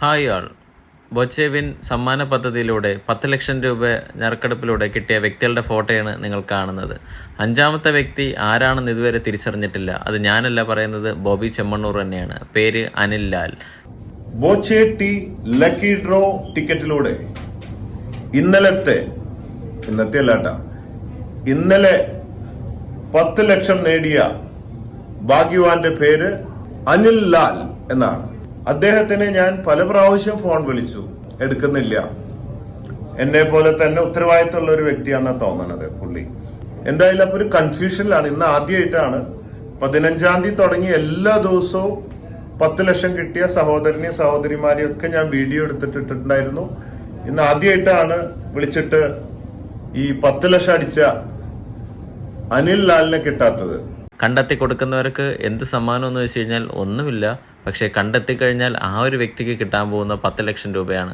Hi ആൾ. ബൊച്ചേവിൻ സമ്മാന പദ്ധതിയിലൂടെ 10 ലക്ഷം രൂപ നറുക്കെടുപ്പിലൂടെ കിട്ടിയ വ്യക്തികളുടെ ഫോട്ടോയാണ് നിങ്ങൾ കാണുന്നത്. അഞ്ചാമത്തെ വ്യക്തി ആരാണെന്ന് ഇതുവരെ തിരിച്ചറിഞ്ഞിട്ടില്ല. അത് ഞാനല്ല പറയുന്നത്, ബോബി ചെമ്മണ്ണൂർ തന്നെയാണ്. പേര് Anil Lal. Boche tea lucky draw ടിക്കറ്റിലൂടെ ഇന്നലെ 10 ലക്ഷം നേടിയ ഭാഗ്യവാന്റെ പേര് അനിൽ ലാൽ എന്നാണ്. അദ്ദേഹത്തിന് ഞാൻ പല പ്രാവശ്യം ഫോൺ വിളിച്ചു, എടുക്കുന്നില്ല. എന്നെ പോലെ തന്നെ ഉത്തരവാദിത്തമുള്ള ഒരു വ്യക്തിയാണെന്നാണ് തോന്നണത് പുള്ളി. എന്തായാലും അപ്പൊ ഒരു കൺഫ്യൂഷനിലാണ്. ഇന്ന് ആദ്യമായിട്ടാണ് 15-ാം തീയതി തുടങ്ങി എല്ലാ ദിവസവും 10 ലക്ഷം കിട്ടിയ സഹോദരിമാരെയും ഒക്കെ ഞാൻ വീഡിയോ എടുത്തിട്ടുണ്ടായിരുന്നു. ഇന്ന് ആദ്യമായിട്ടാണ് വിളിച്ചിട്ട് ഈ 10 ലക്ഷം അടിച്ച അനിൽ ലാലിനെ കിട്ടാത്തത്. കണ്ടെത്തി കൊടുക്കുന്നവർക്ക് എന്ത് സമ്മാനം എന്ന് വെച്ച് കഴിഞ്ഞാൽ ഒന്നുമില്ല. പക്ഷേ കണ്ടെത്തി കഴിഞ്ഞാൽ ആ ഒരു വ്യക്തിക്ക് കിട്ടാൻ പോകുന്ന 10 ലക്ഷം രൂപയാണ്.